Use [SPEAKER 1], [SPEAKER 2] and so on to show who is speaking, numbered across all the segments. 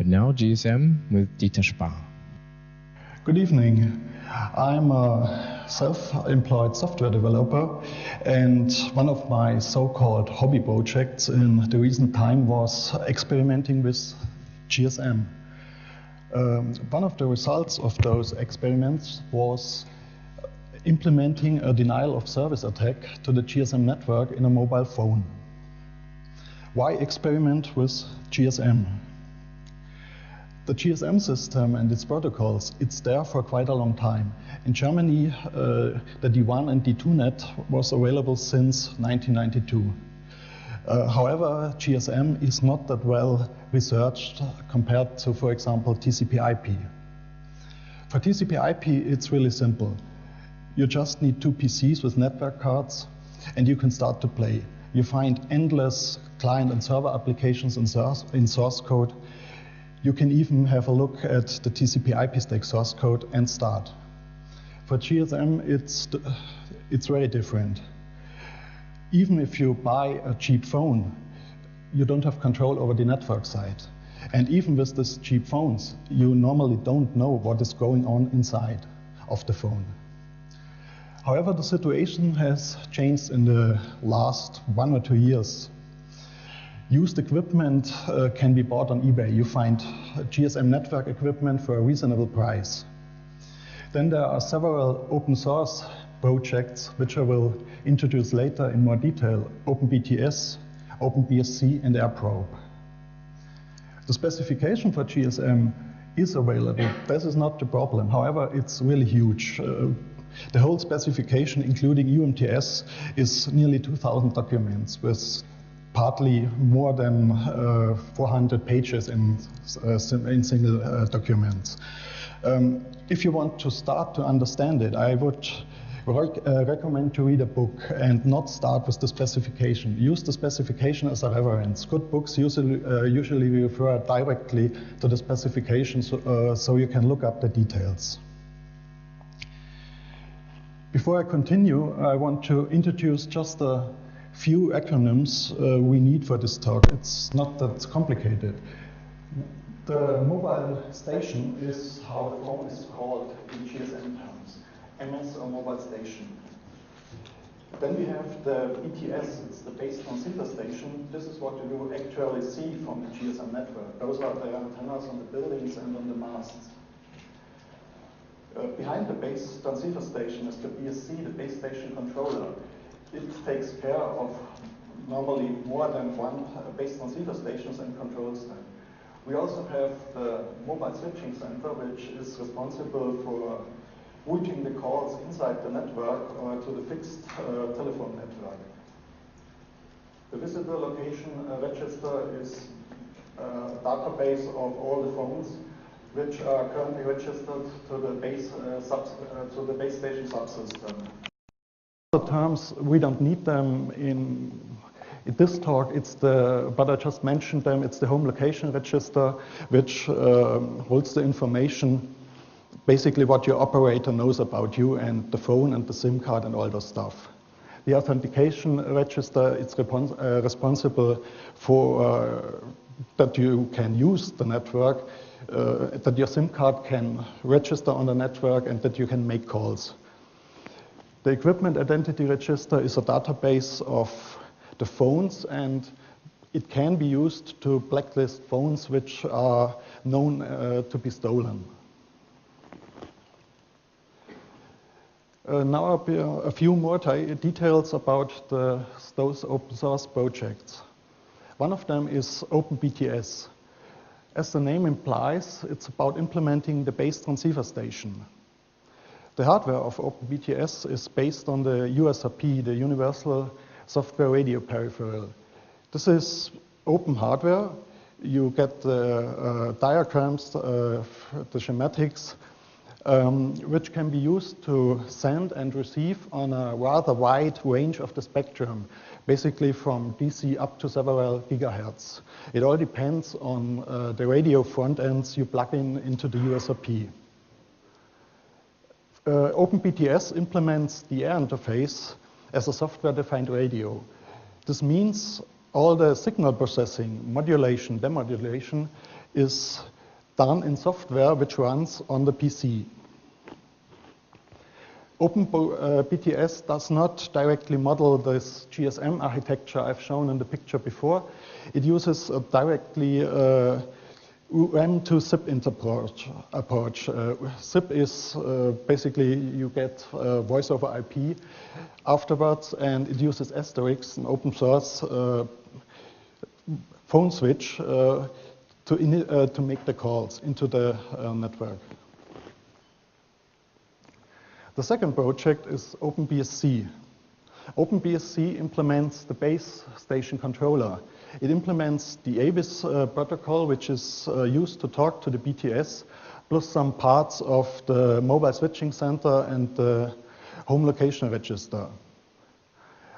[SPEAKER 1] now GSM with Dieter Spar.
[SPEAKER 2] Good evening. I'm a self-employed software developer, and one of my so-called hobby projects in the recent time was experimenting with GSM. One of the results of those experiments was implementing a denial of service attack to the GSM network in a mobile phone. Why experiment with GSM? The GSM system and its protocols, it's there for quite a long time. In Germany, the D1 and D2 net was available since 1992. However, GSM is not that well researched compared to, for example, TCP/IP. For TCP/IP, it's really simple. You just need two PCs with network cards, and you can start to play. You find endless client and server applications in source code. You can even have a look at the TCP/IP stack source code and start. For GSM, it's very different. Even if you buy a cheap phone, you don't have control over the network side. And even with these cheap phones, you normally don't know what is going on inside of the phone. However, the situation has changed in the last 1 or 2 years. Used equipment can be bought on eBay. You find GSM network equipment for a reasonable price. Then there are several open source projects which I will introduce later in more detail: OpenBTS, OpenBSC, and AirProbe. The specification for GSM is available. This is not the problem. However, it's really huge. The whole specification, including UMTS, is nearly 2,000 documents with partly more than 400 pages in single documents. If you want to start to understand it, I would recommend to read a book and not start with the specification. Use the specification as a reference. Good books usually refer directly to the specification so you can look up the details. Before I continue, I want to introduce just a few acronyms we need for this talk. It's not that complicated. The mobile station is how the phone is called in GSM terms, MS or mobile station. Then we have the BTS, it's the base transceiver station. This is what you actually see from the GSM network. Those are the antennas on the buildings and on the masts. Behind the base transceiver station is the BSC, the base station controller. It takes care of normally more than one base transceiver stations and controls them. We also have the mobile switching center, which is responsible for routing the calls inside the network or to the fixed telephone network. The visitor location register is a database of all the phones which are currently registered to the base station subsystem. The terms, we don't need them in this talk. But I just mentioned them. It's the home location register, which holds the information, basically what your operator knows about you and the phone and the SIM card and all those stuff. The authentication register, it's responsible for that you can use the network, that your SIM card can register on the network, and that you can make calls. The equipment identity register is a database of the phones, and it can be used to blacklist phones which are known to be stolen. Now a few more details about those open source projects. One of them is OpenBTS. As the name implies, it's about implementing the base transceiver station. The hardware of OpenBTS is based on the USRP, the Universal Software Radio Peripheral. This is open hardware. You get the diagrams, the schematics, which can be used to send and receive on a rather wide range of the spectrum, basically from DC up to several gigahertz. It all depends on the radio front ends you plug into the USRP. OpenBTS implements the air interface as a software-defined radio. This means all the signal processing, modulation, demodulation is done in software which runs on the PC. OpenBTS does not directly model this GSM architecture I've shown in the picture before. It uses directly UM to SIP approach. SIP is basically you get voice over IP afterwards, and it uses Asterisk, an open source phone switch to make the calls into the network. The second project is OpenBSC. OpenBSC implements the base station controller. It implements the ABIS protocol, which is used to talk to the BTS, plus some parts of the mobile switching center and the home location register.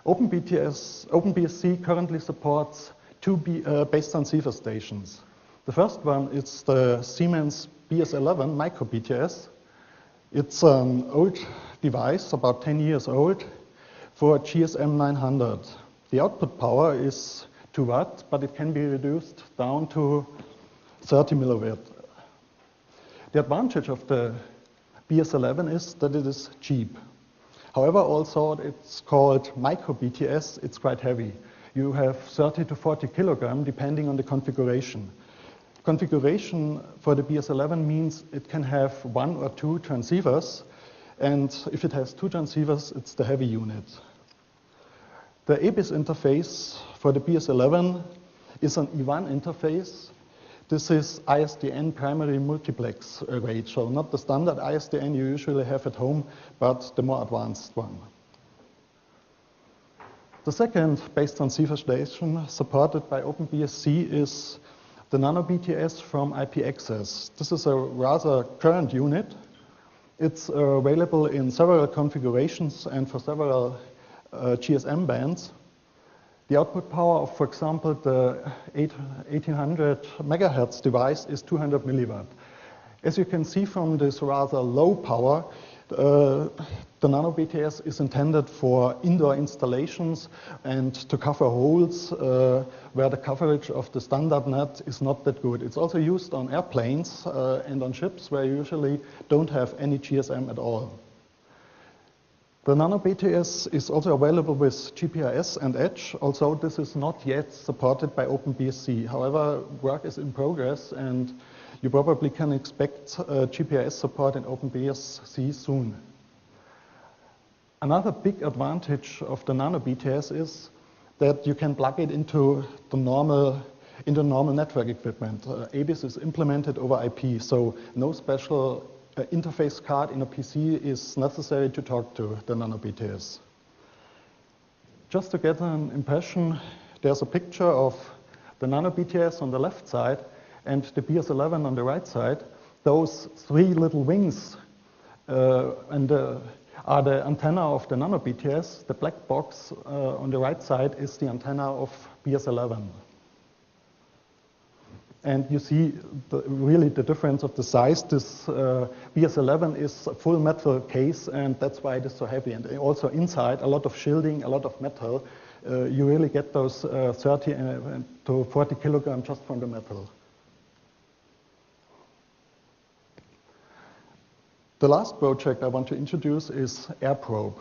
[SPEAKER 2] OpenBSC currently supports two base transceiver stations. The first one is the Siemens BS11 micro BTS. It's an old device, about 10 years old, for GSM 900. The output power is 2 watts, but it can be reduced down to 30 milliwatt. The advantage of the BS11 is that it is cheap. However, also it's called micro BTS, it's quite heavy. You have 30 to 40 kilogram depending on the configuration. Configuration for the BS11 means it can have 1 or 2 transceivers, and if it has 2 transceivers, it's the heavy unit. The ABIS interface for the BS11 is an E1 interface. This is ISDN primary multiplex rate, so not the standard ISDN you usually have at home, but the more advanced one. The second base transceiver station supported by OpenBSC is the Nano BTS from IP Access. This is a rather current unit. It's available in several configurations and for several GSM bands. The output power of, for example, the 1800 megahertz device is 200 milliwatt. As you can see from this rather low power, the Nano BTS is intended for indoor installations and to cover holes where the coverage of the standard net is not that good. It's also used on airplanes and on ships where you usually don't have any GSM at all. The Nano BTS is also available with GPRS and Edge, although this is not yet supported by OpenBSC. However, work is in progress, and you probably can expect GPRS support in OpenBSC soon. Another big advantage of the Nano BTS is that you can plug it into the normal network equipment. ABIS is implemented over IP, so no special interface card in a PC is necessary to talk to the Nano BTS. Just to get an impression, there's a picture of the Nano BTS on the left side and the BS11 on the right side. Those 3 little wings are the antenna of the Nano BTS. The black box on the right side is the antenna of BS11. And you see really the difference of the size. This BS11 is a full metal case, and that's why it is so heavy. And also inside, a lot of shielding, a lot of metal. You really get those 30 to 40 kilograms just from the metal. The last project I want to introduce is AirProbe.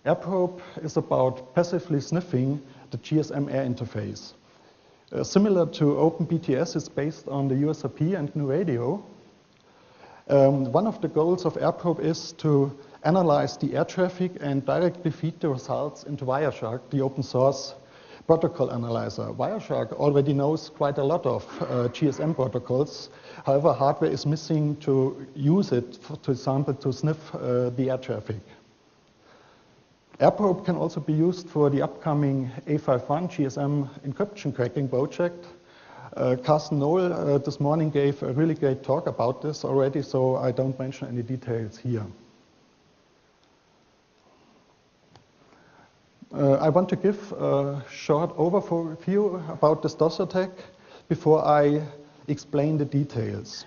[SPEAKER 2] AirProbe is about passively sniffing the GSM air interface. Similar to OpenBTS, it's based on the USRP and GNU Radio. One of the goals of AirProbe is to analyze the air traffic and directly feed the results into Wireshark, the open source protocol analyzer. Wireshark already knows quite a lot of GSM protocols. However, hardware is missing to use it, for example, to sniff the air traffic. AirProbe can also be used for the upcoming A51 GSM encryption cracking project. Carsten Nohl this morning gave a really great talk about this already, so I don't mention any details here. I want to give a short overview about this DoS attack before I explain the details.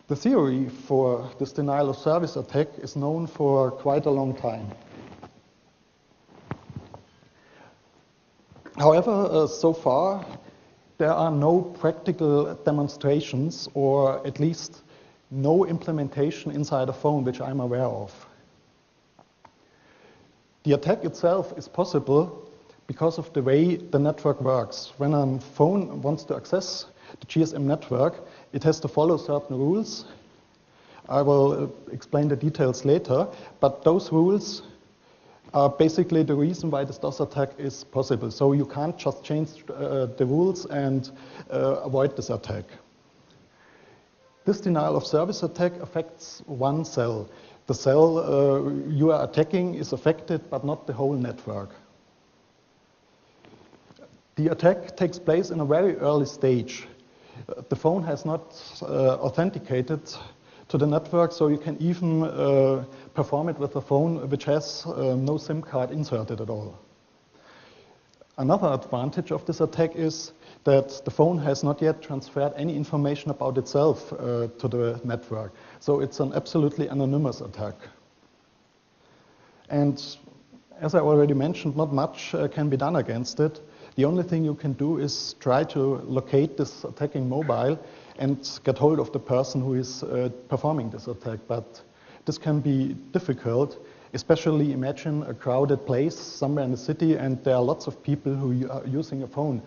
[SPEAKER 2] The theory for this denial of service attack is known for quite a long time. However, so far, there are no practical demonstrations, or at least no implementation inside a phone which I'm aware of. The attack itself is possible because of the way the network works. When a phone wants to access the GSM network, it has to follow certain rules. I will explain the details later, but those rules are basically the reason why this DoS attack is possible. So you can't just change the rules and avoid this attack. This denial of service attack affects one cell. The cell you are attacking is affected, but not the whole network. The attack takes place in a very early stage. The phone has not authenticated to the network, so you can even perform it with a phone which has no SIM card inserted at all. Another advantage of this attack is that the phone has not yet transferred any information about itself to the network. So it's an absolutely anonymous attack. And as I already mentioned, not much can be done against it. The only thing you can do is try to locate this attacking mobile and get hold of the person who is performing this attack. But this can be difficult, especially imagine a crowded place somewhere in the city and there are lots of people who are using a phone.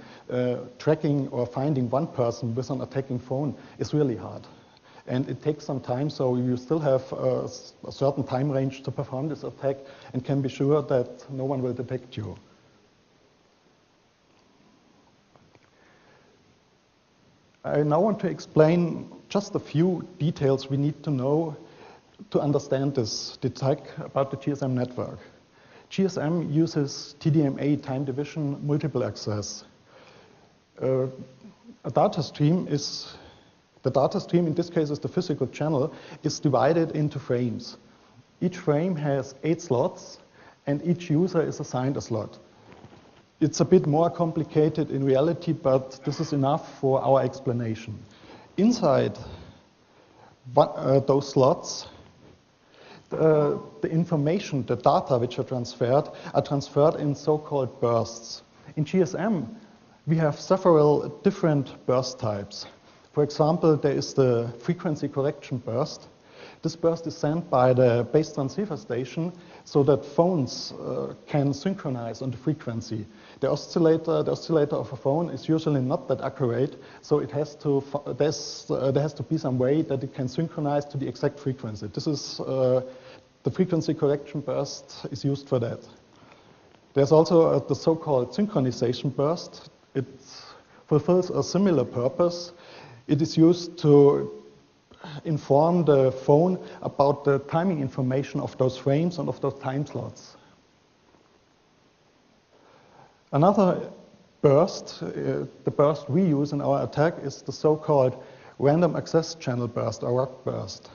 [SPEAKER 2] Tracking or finding one person with an attacking phone is really hard. And it takes some time, so you still have a certain time range to perform this attack and can be sure that no one will detect you. I now want to explain just a few details we need to know to understand this attack about the GSM network. GSM uses TDMA, time division multiple access. The data stream, in this case is the physical channel, is divided into frames. Each frame has 8 slots and each user is assigned a slot. It's a bit more complicated in reality, but this is enough for our explanation. Inside those slots, the information, the data which are transferred in so-called bursts. In GSM, we have several different burst types. For example, there is the frequency correction burst. This burst is sent by the base transceiver station so that phones can synchronize on the frequency. The oscillator of a phone is usually not that accurate, so it has to, there has to be some way that it can synchronize to the exact frequency. This is the frequency correction burst is used for that. There's also the so-called synchronization burst. It fulfills a similar purpose. It is used to inform the phone about the timing information of those frames and of those time slots. Another burst, the burst we use in our attack, is the so-called random access channel burst, or RAC burst.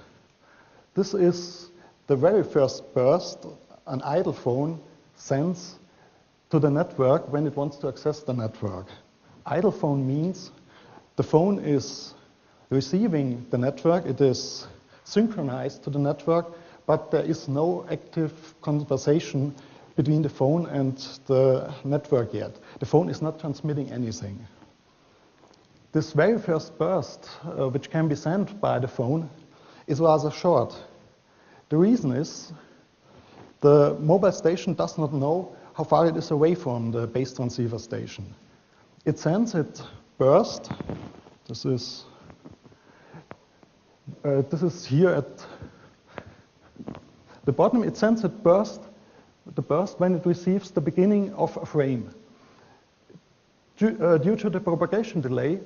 [SPEAKER 2] This is the very first burst an idle phone sends to the network when it wants to access the network. Idle phone means the phone is receiving the network, it is synchronized to the network, but there is no active conversation between the phone and the network yet. The phone is not transmitting anything. This very first burst, which can be sent by the phone, is rather short. The reason is the mobile station does not know how far it is away from the base transceiver station. It sends it burst. This is here at the bottom. It sends it burst, the burst when it receives the beginning of a frame. Due to the propagation delay,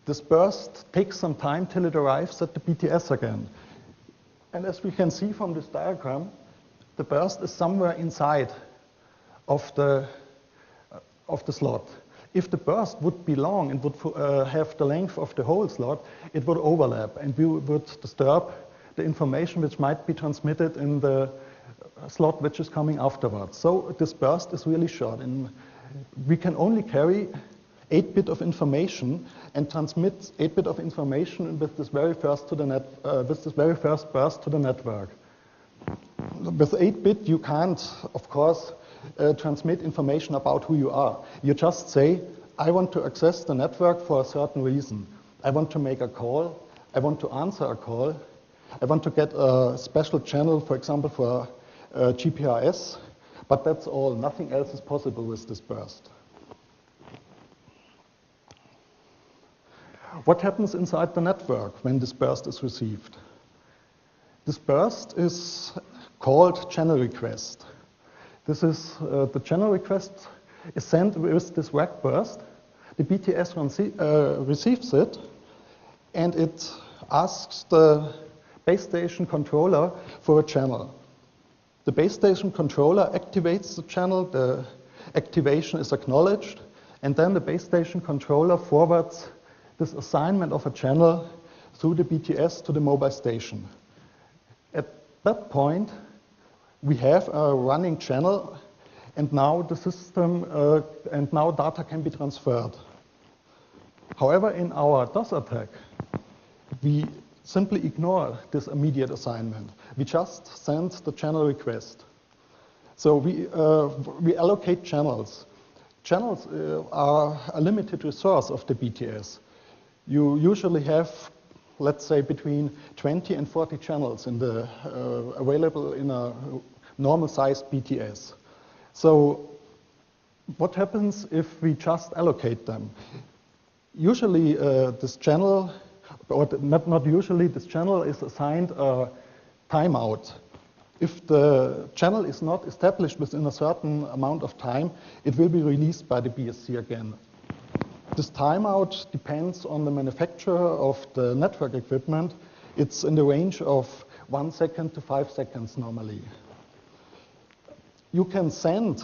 [SPEAKER 2] this burst takes some time till it arrives at the BTS again. And as we can see from this diagram, the burst is somewhere inside of the slot. If the burst would be long and would have the length of the whole slot, it would overlap and we would disturb the information which might be transmitted in the slot which is coming afterwards. So this burst is really short, and we can only carry 8-bit of information and transmit 8-bit of information with this very first burst to the network. With 8-bit, you can't, of course, transmit information about who you are. You just say, I want to access the network for a certain reason. I want to make a call. I want to answer a call. I want to get a special channel, for example, for GPRS. But that's all. Nothing else is possible with this burst. What happens inside the network when this burst is received? This burst is called channel request. This is the channel request is sent with this WAC burst. The BTS receives it, and it asks the base station controller for a channel. The base station controller activates the channel, the activation is acknowledged, and then the base station controller forwards this assignment of a channel through the BTS to the mobile station. At that point, we have a running channel, and now the system, and now data can be transferred. However, in our DoS attack, we simply ignore this immediate assignment. We just send the channel request. So we allocate channels. Channels are a limited resource of the BTS. You usually have, let's say, between 20 and 40 channels in the, available in a normal-sized BTS. So what happens if we just allocate them? Usually this channel, or not usually, this channel is assigned a timeout. If the channel is not established within a certain amount of time, it will be released by the BSC again. This timeout depends on the manufacturer of the network equipment. It's in the range of 1 second to 5 seconds normally. You can send,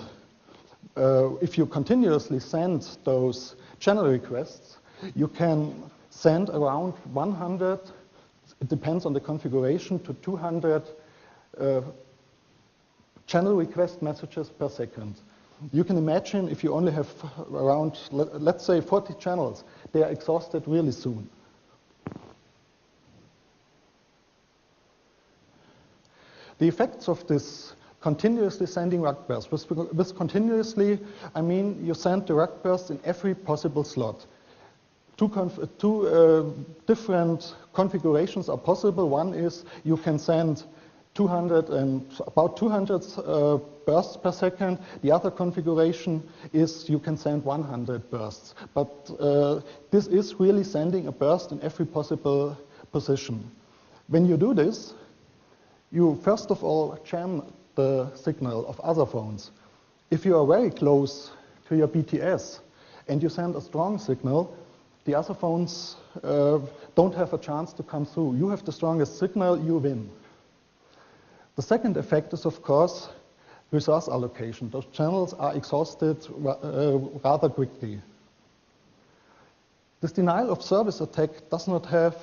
[SPEAKER 2] if you continuously send those channel requests, you can send around 100, it depends on the configuration, to 200 channel request messages per second. You can imagine if you only have around, let's say, 40 channels, they are exhausted really soon. The effects of this continuously sending RAC bursts. With continuously, I mean you send the RAC bursts in every possible slot. Two different configurations are possible. One is you can send about 200 bursts per second. The other configuration is you can send 100 bursts. But this is really sending a burst in every possible position. When you do this, you first of all jam the signal of other phones. If you are very close to your BTS and you send a strong signal, the other phones don't have a chance to come through. You have the strongest signal, you win. The second effect is, of course, resource allocation. Those channels are exhausted rather quickly. This denial of service attack does not have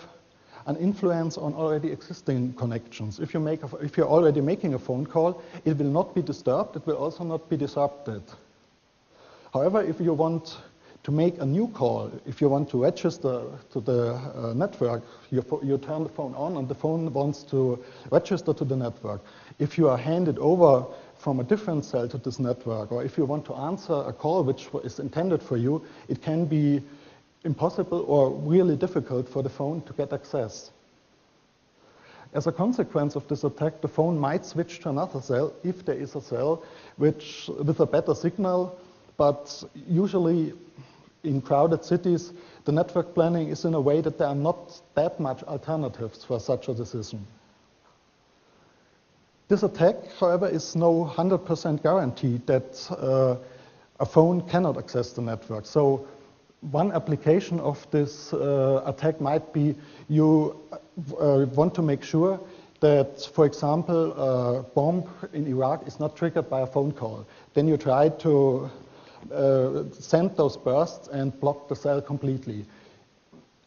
[SPEAKER 2] an influence on already existing connections. If you're already making a phone call, it will not be disturbed. It will also not be disrupted. However, if you want to make a new call, if you want to register to the network, you turn the phone on and the phone wants to register to the network. If you are handed over from a different cell to this network, or if you want to answer a call which is intended for you, it can be impossible or really difficult for the phone to get access. As a consequence of this attack, the phone might switch to another cell if there is a cell with a better signal, but usually in crowded cities, the network planning is in a way that there are not that much alternatives for such a decision. This attack, however, is no 100% guarantee that a phone cannot access the network. So one application of this attack might be you want to make sure that, for example, a bomb in Iraq is not triggered by a phone call. Then you try to send those bursts and block the cell completely.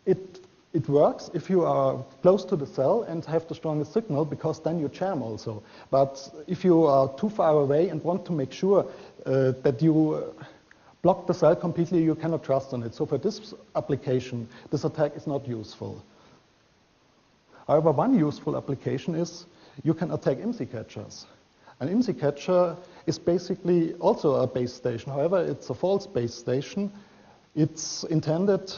[SPEAKER 2] It works if you are close to the cell and have the strongest signal, because then you jam also. But if you are too far away and want to make sure that you block the cell completely, you cannot trust on it. So for this application, this attack is not useful. However, one useful application is you can attack IMSI catchers. An IMSI catcher is basically also a base station. However, it's a false base station. It's intended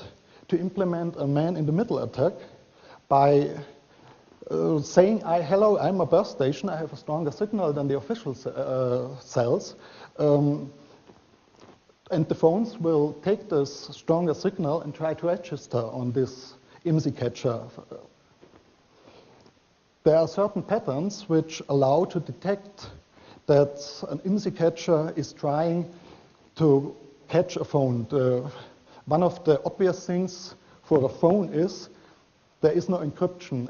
[SPEAKER 2] to implement a man-in-the-middle attack by saying, hello, I'm a bus station, I have a stronger signal than the official cells. And the phones will take this stronger signal and try to register on this IMSI catcher. There are certain patterns which allow to detect that an IMSI catcher is trying to catch a phone. One of the obvious things for a phone is there is no encryption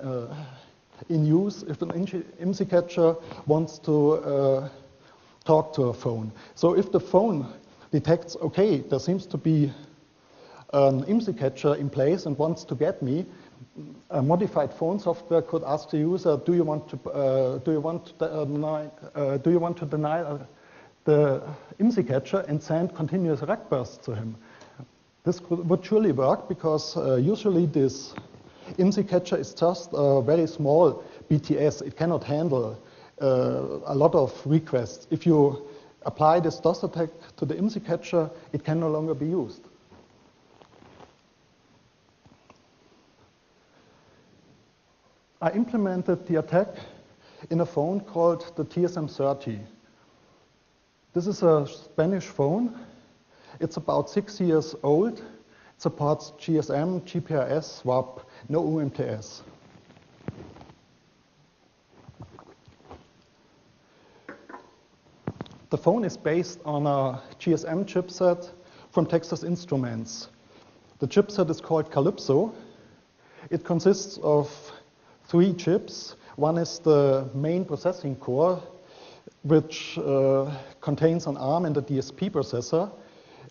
[SPEAKER 2] in use if an IMSI catcher wants to talk to a phone. So if the phone detects, okay, there seems to be an IMSI catcher in place and wants to get me, a modified phone software could ask the user, do you want to deny the IMSI catcher and send continuous rack bursts to him? This would surely work because usually this IMSI catcher is just a very small BTS. It cannot handle a lot of requests. If you apply this DoS attack to the IMSI catcher, it can no longer be used. I implemented the attack in a phone called the TSM30. This is a Spanish phone. It's about 6 years old. It supports GSM, GPRS, SWAP, no UMTS. The phone is based on a GSM chipset from Texas Instruments. The chipset is called Calypso. It consists of 3 chips. One is the main processing core, which contains an ARM and a DSP processor.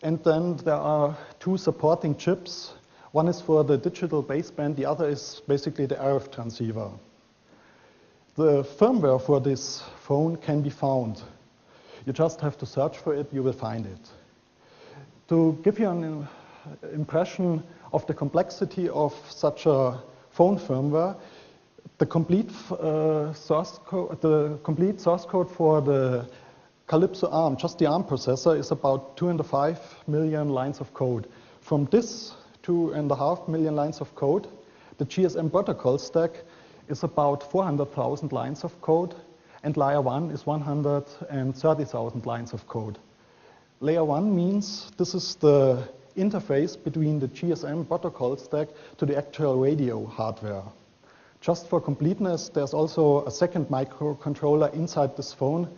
[SPEAKER 2] And then there are 2 supporting chips. One is for the digital baseband, the other is basically the RF transceiver. The firmware for this phone can be found. You just have to search for it, you will find it. To give you an impression of the complexity of such a phone firmware, the complete source code for the Calypso ARM, just the ARM processor, is about 2.5 million lines of code. From this 2.5 million lines of code, the GSM protocol stack is about 400,000 lines of code, and layer 1 is 130,000 lines of code. Layer 1 means this is the interface between the GSM protocol stack to the actual radio hardware. Just for completeness, there's also a second microcontroller inside this phone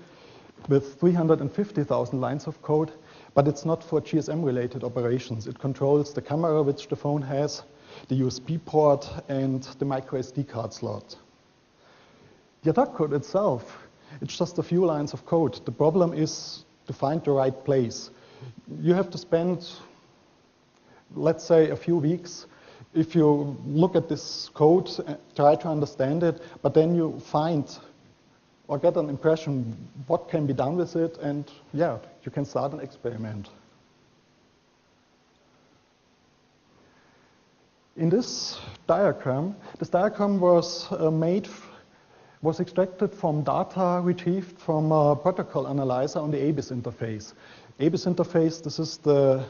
[SPEAKER 2] with 350,000 lines of code, but it's not for GSM-related operations. It controls the camera which the phone has, the USB port, and the micro SD card slot. The attack code itself, it's just a few lines of code. The problem is to find the right place. You have to spend, let's say, a few weeks if you look at this code, try to understand it, but then you find or get an impression what can be done with it, and yeah, you can start an experiment. In this diagram was extracted from data retrieved from a protocol analyzer on the ABIS interface. ABIS interface, this is the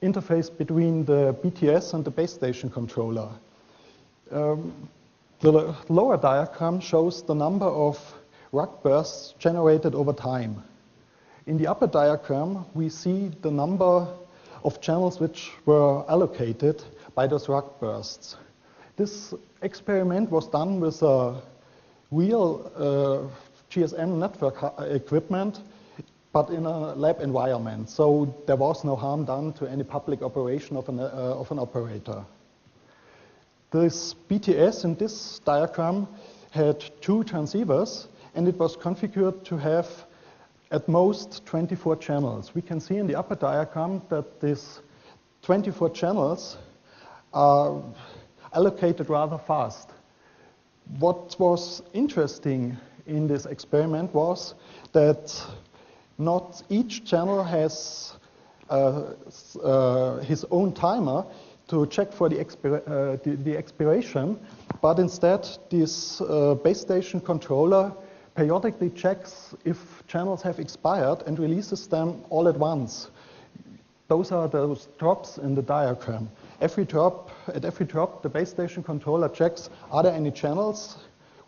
[SPEAKER 2] interface between the BTS and the base station controller. The lower diagram shows the number of rack bursts generated over time. In the upper diagram, we see the number of channels which were allocated by those rack bursts. This experiment was done with a real GSM network equipment, but in a lab environment. So there was no harm done to any public operation of an operator. This BTS in this diagram had 2 transceivers, and it was configured to have at most 24 channels. We can see in the upper diagram that these 24 channels are allocated rather fast. What was interesting in this experiment was that not each channel has his own timer to check for the expiration, but instead this base station controller periodically checks if channels have expired and releases them all at once. those are those drops in the diagram. At every drop, the base station controller checks, are there any channels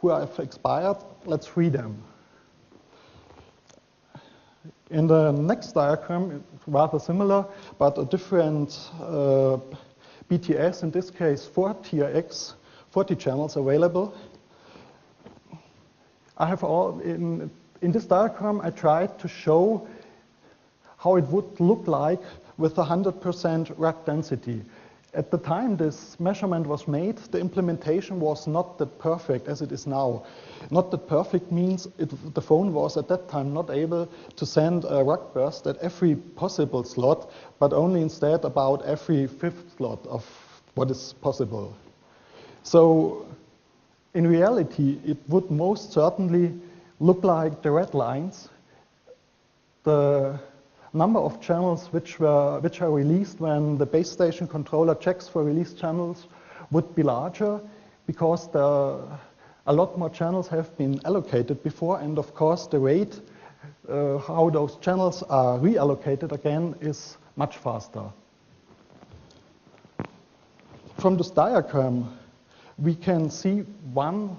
[SPEAKER 2] who have expired? Let's free them. In the next diagram, rather similar, but a different BTS, in this case 4 TRX, 40 channels available. I have in this diagram, I tried to show how it would look like with 100% rack density. At the time this measurement was made, the implementation was not that perfect as it is now. Not that perfect means the phone was at that time not able to send a rack burst at every possible slot, but only instead about every 5th slot of what is possible. So in reality, it would most certainly look like the red lines. The number of channels which are released when the base station controller checks for released channels would be larger because a lot more channels have been allocated before, and of course the rate how those channels are reallocated again is much faster. From this diagram, we can see one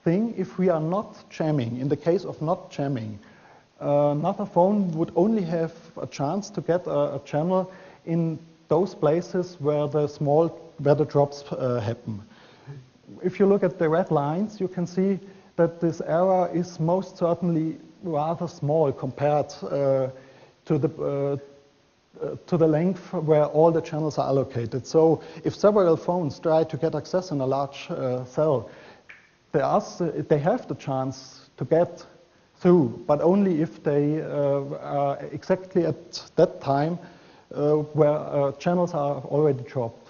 [SPEAKER 2] thing. If we are not jamming, in the case of not jamming, another phone would only have a chance to get a channel in those places where the drops happen. If you look at the red lines, you can see that this error is most certainly rather small compared to the length where all the channels are allocated. So if several phones try to get access in a large cell, they have the chance to get through, but only if they are exactly at that time where channels are already dropped.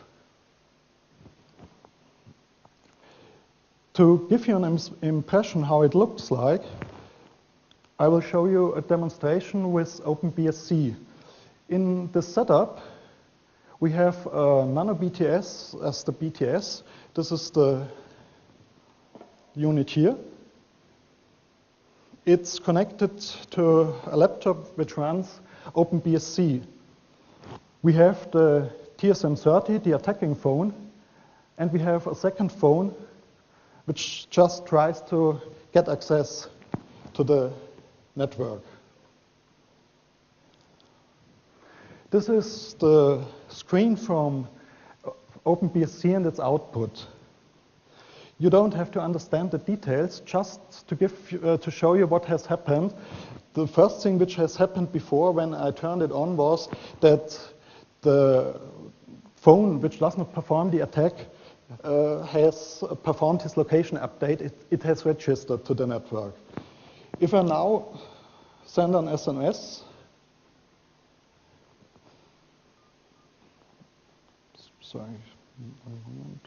[SPEAKER 2] To give you an impression how it looks like, I will show you a demonstration with OpenBSC. In this setup, we have Nano BTS as the BTS. This is the unit here. It's connected to a laptop which runs OpenBSC. We have the TSM30, the attacking phone, and we have a second phone which just tries to get access to the network. This is the screen from OpenBSC and its output. You don't have to understand the details, just to show you what has happened. The first thing which has happened before when I turned it on was that the phone which does not perform the attack has performed his location update. It has registered to the network. If I now send an SMS, sorry, one moment.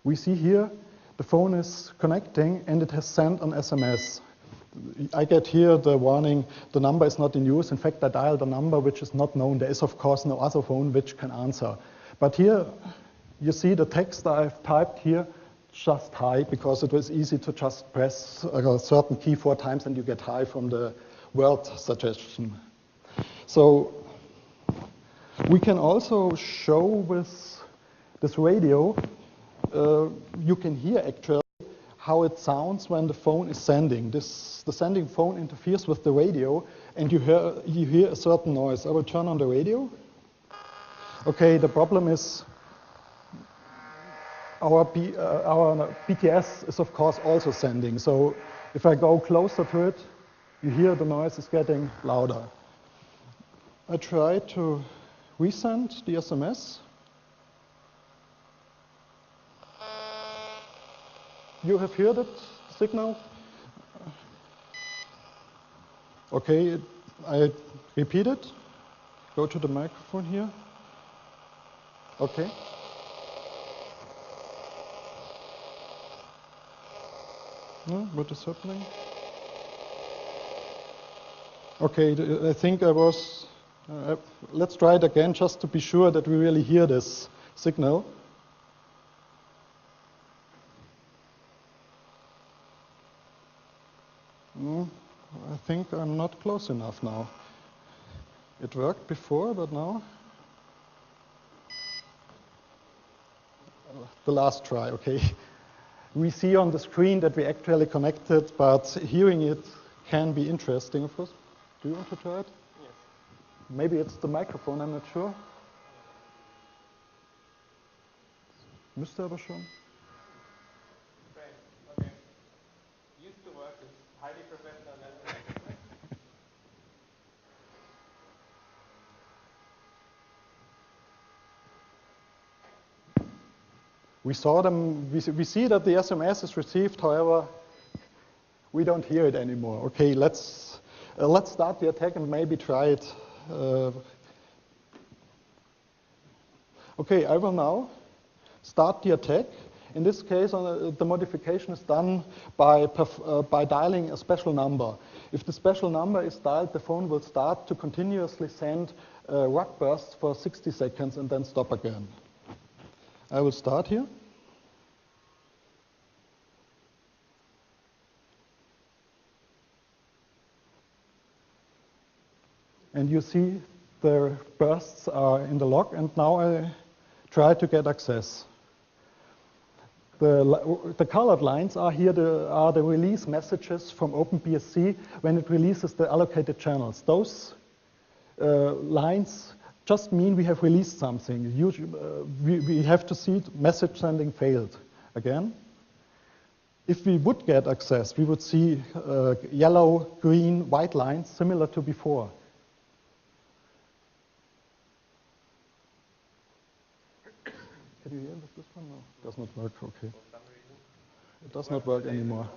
[SPEAKER 2] We see here the phone is connecting and it has sent an SMS. I get here the warning, the number is not in use. In fact, I dialed a number which is not known. There is, of course, no other phone which can answer. But here you see the text I've typed here, just hi, because it was easy to just press a certain key 4 times and you get hi from the word suggestion. So we can also show with this radio, you can hear actually how it sounds when the phone is sending. The sending phone interferes with the radio and you hear a certain noise. I will turn on the radio. Okay, the problem is our BTS is of course also sending. So if I go closer to it, you hear the noise is getting louder. I try to resend the SMS. You have heard it, signal? Okay, I repeat it. Go to the microphone here. Okay. What is happening? Okay, I think I was... let's try it again just to be sure that we really hear this signal. I think I'm not close enough now. It worked before, but now? The last try, okay. We see on the screen that we actually connected, but hearing it can be interesting, of course. Do you want to try it?
[SPEAKER 3] Yes.
[SPEAKER 2] Maybe it's the microphone, I'm not sure. Müsste aber schon.
[SPEAKER 3] Okay. Used to work. It's highly professional.
[SPEAKER 2] We saw them, we see that the SMS is received, however, we don't hear it anymore. Okay, let's start the attack and maybe try it. Okay, I will now start the attack. In this case, the modification is done by dialing a special number. If the special number is dialed, the phone will start to continuously send rock bursts for 60 seconds and then stop again. I will start here. And you see the bursts are in the log, and now I try to get access. The colored lines are here are the release messages from OpenBSC when it releases the allocated channels. Those lines just mean we have released something. Usually, we have to see message sending failed again. If we would get access, we would see yellow, green, white lines similar to before. Can you hear this one? No, it does not work. Okay. It does not work anymore.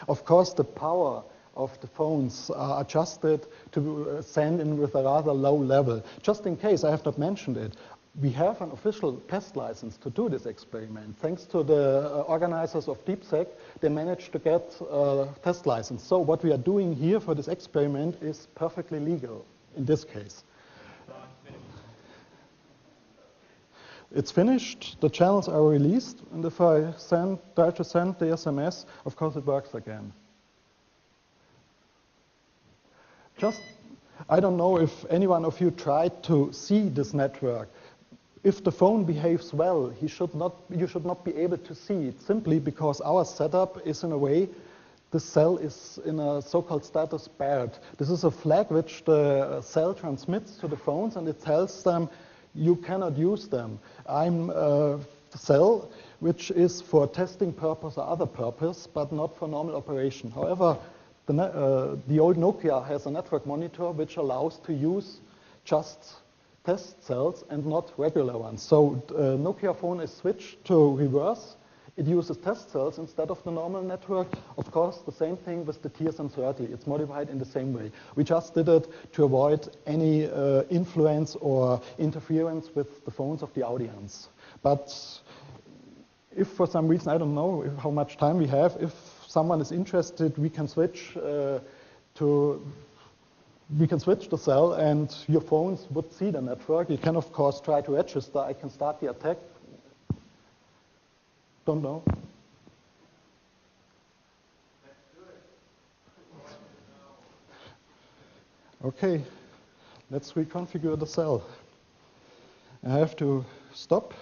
[SPEAKER 2] Of course, the power of the phones are adjusted to send in with a rather low level. Just in case, I have not mentioned it, we have an official test license to do this experiment. Thanks to the organizers of DeepSec, they managed to get a test license. So what we are doing here for this experiment is perfectly legal in this case. It's finished, the channels are released, and if I try to send the SMS, of course it works again. I don't know if any one of you tried to see this network. If the phone behaves well, you should not be able to see it, simply because our setup is in a way, the cell is in a so-called status barred. This is a flag which the cell transmits to the phones, and it tells them, you cannot use them. I'm a cell which is for testing purpose or other purpose, but not for normal operation. However, the old Nokia has a network monitor which allows to use just test cells and not regular ones. So Nokia phone is switched to reverse. It uses test cells instead of the normal network. Of course, the same thing with the TSM30. It's modified in the same way. We just did it to avoid any influence or interference with the phones of the audience. But if for some reason, I don't know how much time we have, if someone is interested, we can switch the cell and your phones would see the network. You can, of course, try to register. I can start the attack. Don't know.
[SPEAKER 3] Let's do it.
[SPEAKER 2] Okay, let's reconfigure the cell. I have to stop.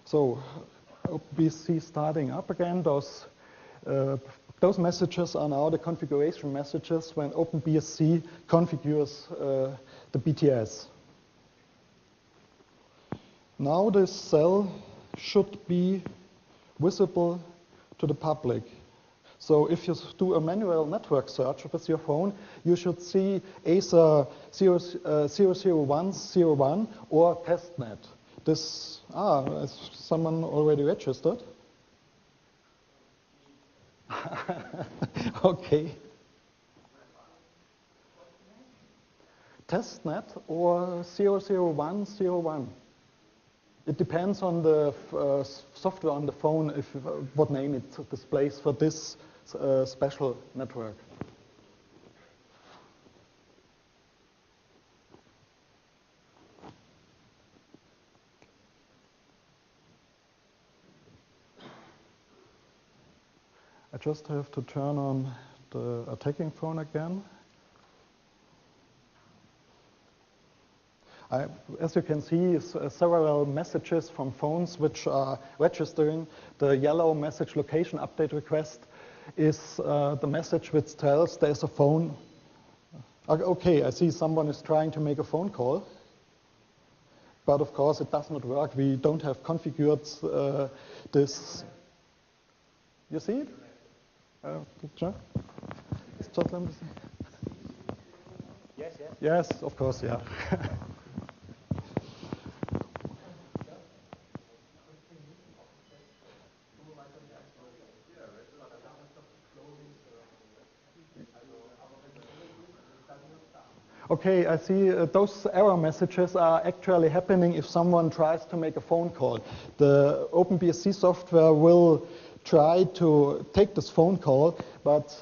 [SPEAKER 2] So OpenBSC starting up again. Those messages are now the configuration messages when OpenBSC configures the BTS. Now this cell should be visible to the public. So if you do a manual network search with your phone, you should see ASA 00101 or testnet. Is someone already registered? Okay. Testnet or 00101. It depends on the software on the phone, what name it displays for this special network. I just have to turn on the attacking phone again. As you can see, several messages from phones which are registering. The yellow message location update request is the message which tells there's a phone. Okay, I see someone is trying to make a phone call. But of course, it does not work. We don't have configured this. You see it? Sure.
[SPEAKER 3] Yes, yes.
[SPEAKER 2] Yes, of course, yeah. Okay, I see those error messages are actually happening if someone tries to make a phone call. The OpenBSC software will try to take this phone call, but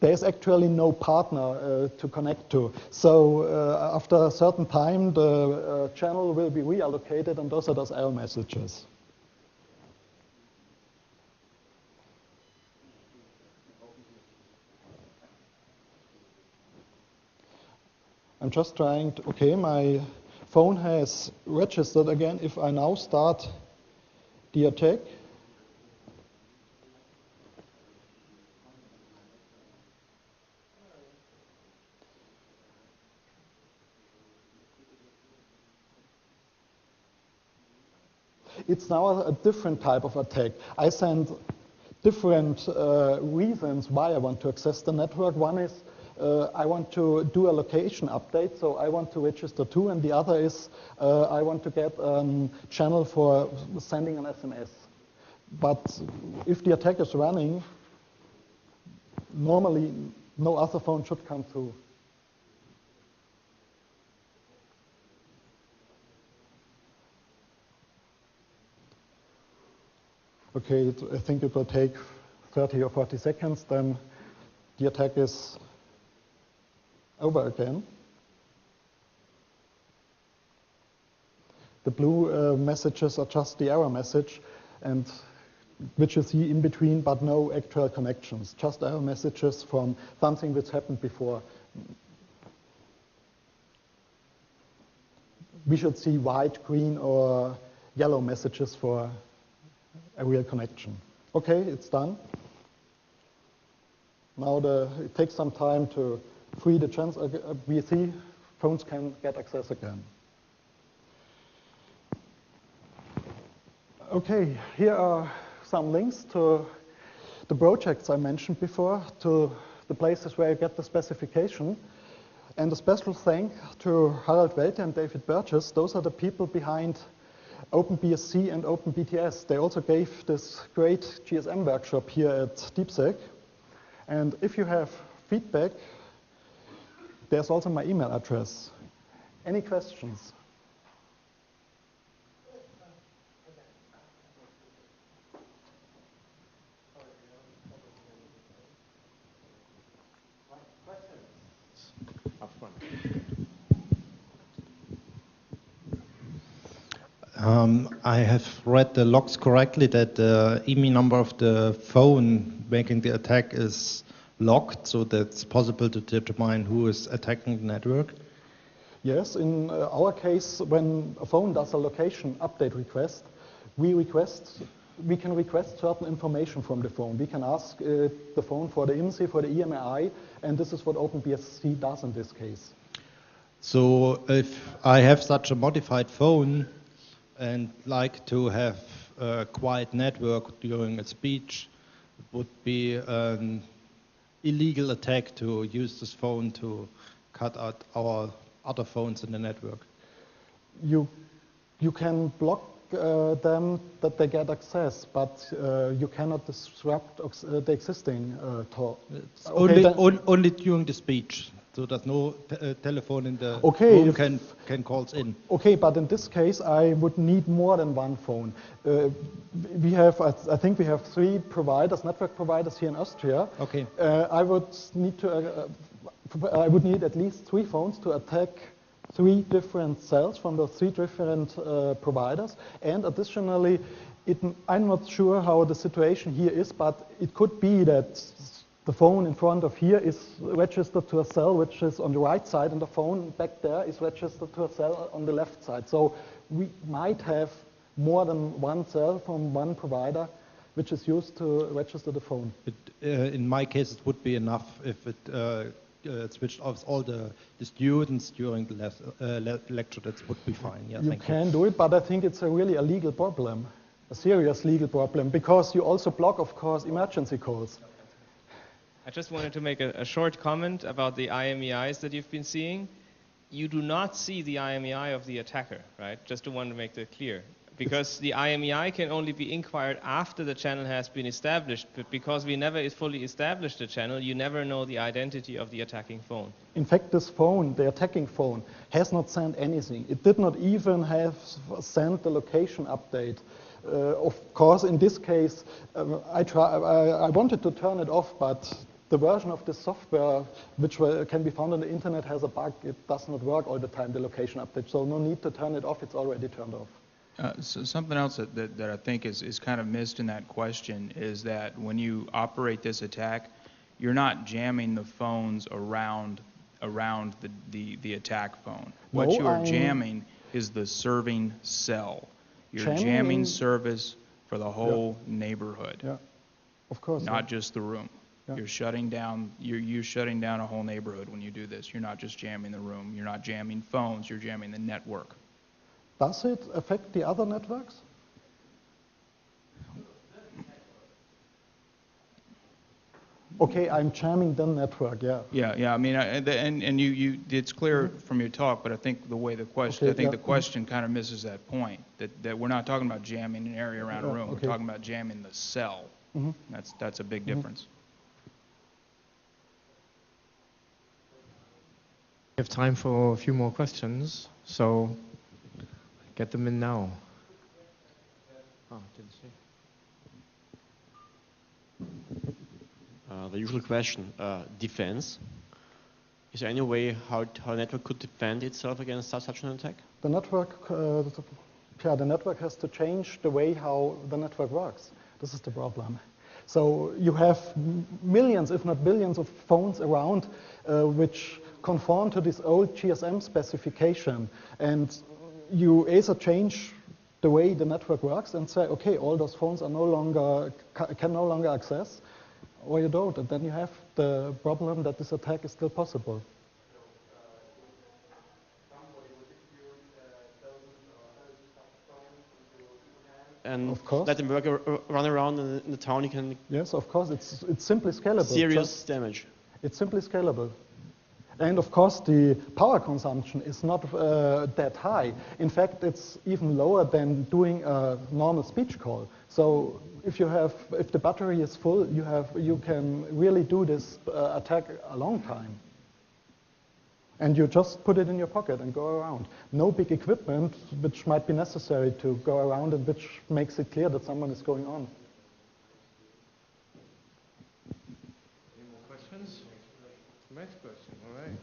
[SPEAKER 2] there's actually no partner to connect to. So after a certain time, the channel will be reallocated, and those are those error messages. I'm just trying to, okay, my phone has registered again. If I now start the attack, it's now a different type of attack. I send different reasons why I want to access the network. One is I want to do a location update, so I want to register too, and the other is I want to get a channel for sending an SMS. But if the attack is running, normally no other phone should come through. Okay, I think it will take 30 or 40 seconds, then the attack is over again. The blue messages are just the error message, and which you see in between, but no actual connections, just error messages from something which happened before. We should see white, green, or yellow messages for a real connection. Okay, it's done. Now it takes some time to free the chance. We see phones can get access again. Okay, here are some links to the projects I mentioned before, to the places where you get the specification. And a special thank to Harald Welte and David Burgess. Those are the people behind OpenBSC and OpenBTS. They also gave this great GSM workshop here at DeepSec. And if you have feedback, there's also my email address. Any questions?
[SPEAKER 3] Up front.
[SPEAKER 4] I have read the logs correctly that the IMEI number of the phone making the attack is locked, so that it's possible to determine who is attacking the network.
[SPEAKER 2] Yes, in our case, when a phone does a location update request, we can request certain information from the phone. We can ask the phone for the IMSI, for the EMAI, and this is what OpenBSC does in this case.
[SPEAKER 4] So if I have such a modified phone and like to have a quiet network during a speech, it would be an illegal attack to use this phone to cut out our other phones in the network.
[SPEAKER 2] You can block them that they get access, but you cannot disrupt the existing talk.
[SPEAKER 4] It's
[SPEAKER 2] Okay,
[SPEAKER 4] only during the speech, so that no telephone in the
[SPEAKER 2] Okay,
[SPEAKER 4] room can calls in.
[SPEAKER 2] Okay, but in this case, I would need more than one phone. We have, I think we have 3 providers, network providers here in Austria.
[SPEAKER 4] Okay.
[SPEAKER 2] I would need at least 3 phones to attack 3 different cells from the 3 different providers. And additionally, I'm not sure how the situation here is, but it could be that the phone in front of here is registered to a cell which is on the right side, and the phone back there is registered to a cell on the left side. So we might have more than one cell from one provider which is used to register the phone.
[SPEAKER 4] But, in my case, it would be enough if it switched off all the students during the lecture. That would be fine. Yeah,
[SPEAKER 2] You can do it, but I think it's really a legal problem, a serious legal problem, because you also block, of course, emergency calls.
[SPEAKER 5] I just wanted to make a short comment about the IMEIs that you've been seeing. You do not see the IMEI of the attacker, right? Just to want to make that clear. Because the IMEI can only be inquired after the channel has been established, but because we never fully established the channel, you never know the identity of the attacking phone.
[SPEAKER 2] In fact, this phone, the attacking phone, has not sent anything. It did not even have sent the location update. Of course, in this case, I wanted to turn it off, but the version of the software which can be found on the internet has a bug. It does not work all the time, the location update. So no need to turn it off. It's already turned off.
[SPEAKER 6] So something else that I think is kind of missed in that question is that when you operate this attack, you're not jamming the phones around the attack phone. What you are jamming is the serving cell. You're jamming service for the whole neighborhood.
[SPEAKER 2] Yeah, of course.
[SPEAKER 6] Not just the room.
[SPEAKER 2] Yeah.
[SPEAKER 6] You're shutting down. You're shutting down a whole neighborhood when you do this. You're not just jamming the room. You're not jamming phones. You're jamming the network.
[SPEAKER 2] Does it affect the other networks? Okay, I'm jamming the network. Yeah.
[SPEAKER 6] Yeah. I mean, and you, it's clear from your talk, but I think the way the question,
[SPEAKER 2] Okay,
[SPEAKER 6] the question kind of misses that point. That we're not talking about jamming an area around a room.
[SPEAKER 2] Okay.
[SPEAKER 6] We're talking about jamming the cell. That's a big difference.
[SPEAKER 1] We have time for a few more questions, so get them in now. Didn't see.
[SPEAKER 7] The usual question, defense. Is there any way how a network could defend itself against such an attack?
[SPEAKER 2] The network, the network has to change the way how the network works. This is the problem. So you have millions, if not billions, of phones around which conform to this old GSM specification, and you either change the way the network works and say, okay, all those phones are can no longer access, or you don't, and then you have the problem that this attack is still possible.
[SPEAKER 7] And
[SPEAKER 2] of course.
[SPEAKER 7] Let them run around in the town, you can...
[SPEAKER 2] Yes, of course, it's simply scalable.
[SPEAKER 7] Serious damage.
[SPEAKER 2] It's simply scalable. And of course, the power consumption is not that high. In fact, it's even lower than doing a normal speech call. So if the battery is full, you can really do this attack a long time. And you just put it in your pocket and go around. No big equipment which might be necessary to go around and which makes it clear that someone is going on.
[SPEAKER 1] Any more questions? Next question, all right.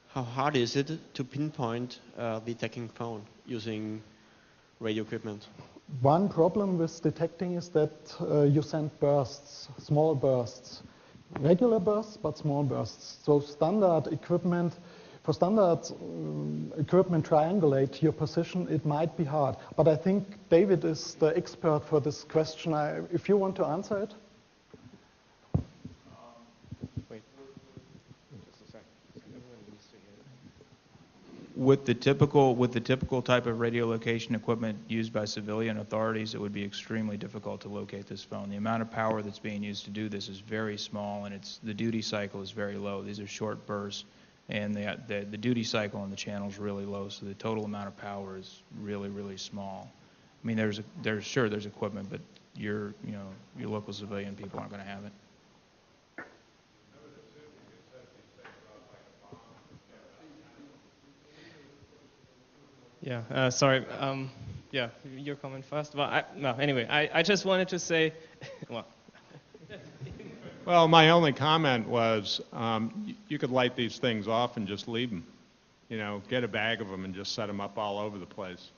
[SPEAKER 7] How hard is it to pinpoint the attacking phone using radio equipment?
[SPEAKER 2] One problem with detecting is that you send bursts, small bursts. Regular bursts, but small bursts. So standard equipment, for standard equipment triangulate your position, it might be hard. But I think David is the expert for this question. If you want to answer it.
[SPEAKER 1] Wait. Just a second. Everyone needs to hear.
[SPEAKER 6] With the typical type of radio location equipment used by civilian authorities, it would be extremely difficult to locate this phone. The amount of power that's being used to do this is very small, and the duty cycle is very low. These are short bursts, and the duty cycle on the channel is really low, so the total amount of power is really, really small. I mean, there's equipment, but your local civilian people aren't going to have it.
[SPEAKER 5] Yeah, sorry. Yeah, your comment first. Well, anyway, I just wanted to say, well.
[SPEAKER 8] Well, my only comment was you could light these things off and just leave them. You know, get a bag of them and just set them up all over the place.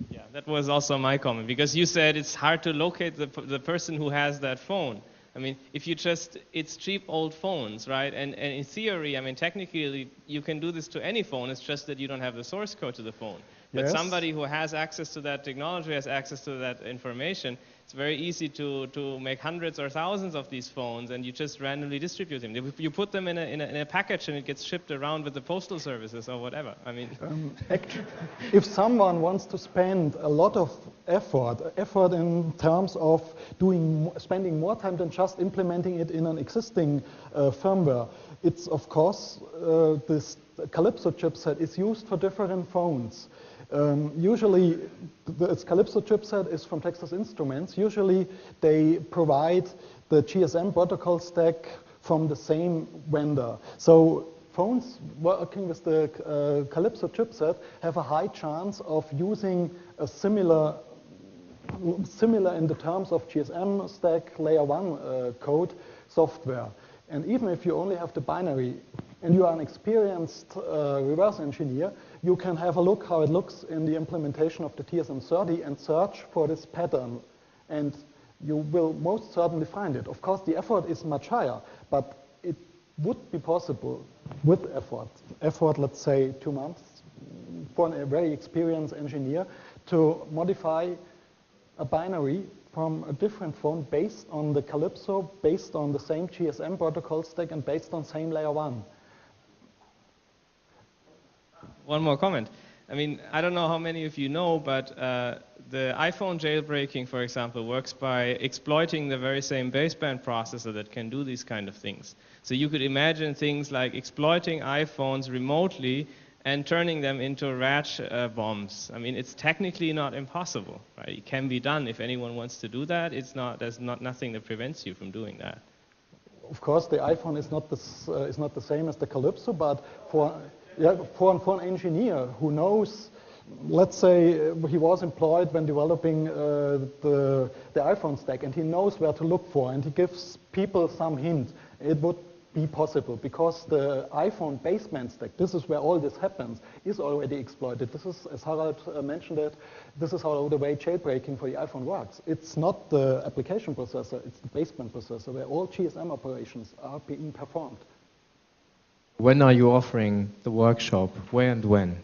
[SPEAKER 5] Yeah, that was also my comment, because you said it's hard to locate the person who has that phone. I mean, if you just, it's cheap old phones, right? And in theory, I mean, technically, you can do this to any phone. It's just that you don't have the source code to the phone. But
[SPEAKER 2] Yes.
[SPEAKER 5] somebody who has access to that technology, has access to that information, it's very easy to make hundreds or thousands of these phones, and you just randomly distribute them. You put them in a package, and it gets shipped around with the postal services or whatever. I mean,
[SPEAKER 2] Actually, if someone wants to spend a lot of effort in terms of spending more time than just implementing it in an existing firmware, it's of course this Calypso chipset is used for different phones. Usually, this Calypso chipset is from Texas Instruments. Usually, they provide the GSM protocol stack from the same vendor. So phones working with the Calypso chipset have a high chance of using a similar in the terms of GSM stack layer 1 code software. And even if you only have the binary and you are an experienced reverse engineer, you can have a look how it looks in the implementation of the TSM30 and search for this pattern. And you will most certainly find it. Of course, the effort is much higher, but it would be possible with effort, let's say 2 months, for a very experienced engineer to modify a binary from a different phone based on the Calypso, based on the same GSM protocol stack, and based on same layer 1.
[SPEAKER 5] one more comment. I mean, I don't know how many of you know, but the iPhone jailbreaking, for example, works by exploiting the very same baseband processor that can do these kind of things. So you could imagine things like exploiting iPhones remotely and turning them into RATch bombs. I mean, it's technically not impossible, right? It can be done if anyone wants to do that. There's nothing that prevents you from doing that.
[SPEAKER 2] Of course, the iPhone is not the same as the Calypso, but for an engineer who knows, let's say he was employed when developing the iPhone stack, and he knows where to look for, and he gives people some hint, it would be possible, because the iPhone baseband stack, this is where all this happens, is already exploited. This is, as Harald mentioned it, this is how the way jailbreaking for the iPhone works. It's not the application processor, it's the baseband processor, where all GSM operations are being performed.
[SPEAKER 1] When are you offering the workshop? Where and when?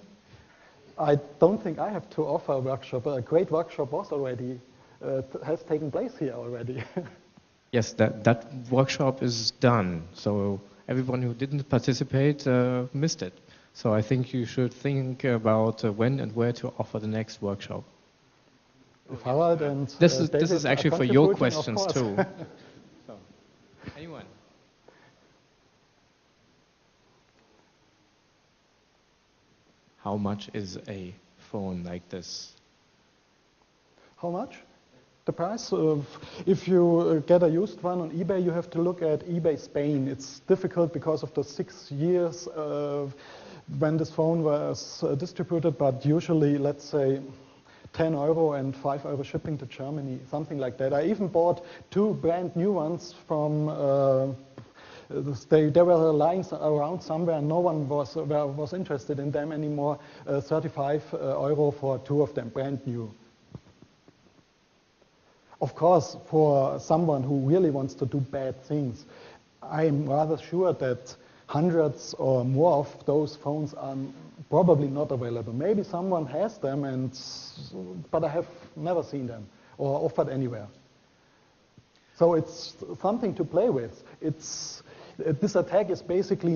[SPEAKER 2] I don't think I have to offer a workshop. A great workshop was already, has taken place here already.
[SPEAKER 1] Yes, that workshop is done. So everyone who didn't participate missed it. So I think you should think about when and where to offer the next workshop.
[SPEAKER 2] If Harald and
[SPEAKER 1] This is
[SPEAKER 2] David
[SPEAKER 1] actually
[SPEAKER 2] are
[SPEAKER 1] for your
[SPEAKER 2] contributing,
[SPEAKER 1] questions
[SPEAKER 2] of
[SPEAKER 1] too.
[SPEAKER 2] course.
[SPEAKER 1] So, anyone? How much is a phone like this?
[SPEAKER 2] How much? The price of, if you get a used one on eBay, you have to look at eBay Spain. It's difficult because of the 6 years when this phone was distributed, but usually, let's say, €10 and €5 shipping to Germany, something like that. I even bought 2 brand new ones from, they were lying around somewhere and no one was interested in them anymore, €35 for 2 of them, brand new. Of course, for someone who really wants to do bad things, I'm rather sure that hundreds or more of those phones are probably not available. Maybe someone has them, but I have never seen them or offered anywhere. So it's something to play with. This attack is basically,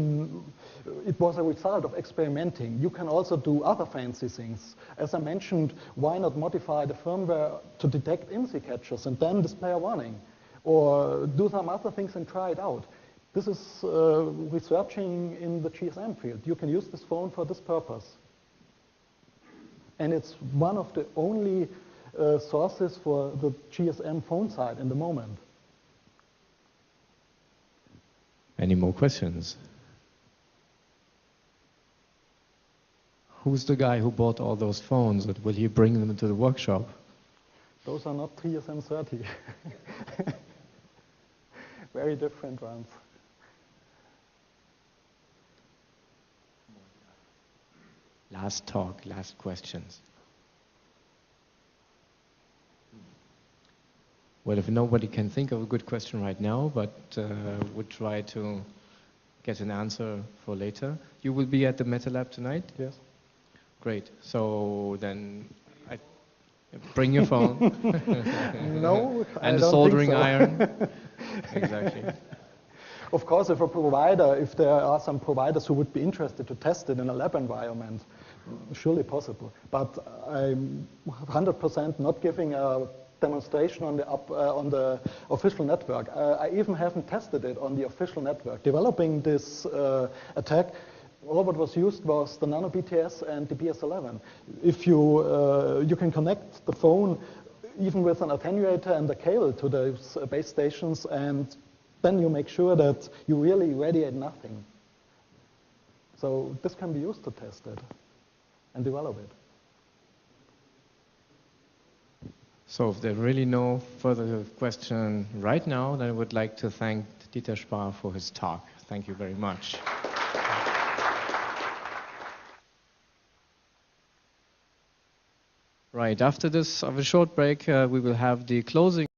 [SPEAKER 2] it was a result of experimenting. You can also do other fancy things. As I mentioned, why not modify the firmware to detect IMSI catches and then display a warning? Or do some other things and try it out. This is researching in the GSM field. You can use this phone for this purpose. And it's one of the only sources for the GSM phone side in the moment.
[SPEAKER 1] Any more questions? Who's the guy who bought all those phones? And will he bring them into the workshop?
[SPEAKER 2] Those are not GSM 30. Very different ones.
[SPEAKER 1] Last talk, last questions. Well, if nobody can think of a good question right now, but would try to get an answer for later. You will be at the Meta Lab tonight?
[SPEAKER 2] Yes.
[SPEAKER 1] Great. So then bring your phone.
[SPEAKER 2] No,
[SPEAKER 1] and
[SPEAKER 2] I
[SPEAKER 1] a
[SPEAKER 2] don't
[SPEAKER 1] soldering
[SPEAKER 2] think so.
[SPEAKER 1] iron. Exactly.
[SPEAKER 2] Of course, if there are some providers who would be interested to test it in a lab environment, surely possible. But I'm 100% not giving a demonstration on the official network. I even haven't tested it on the official network. Developing this attack, all what was used was the Nano BTS and the BS11. If you can connect the phone even with an attenuator and a cable to those base stations, and then you make sure that you really radiate nothing. So this can be used to test it and develop it.
[SPEAKER 1] So if there are really no further question right now, then I would like to thank Dieter Spar for his talk. Thank you very much. Right, after this, of a short break, we will have the closing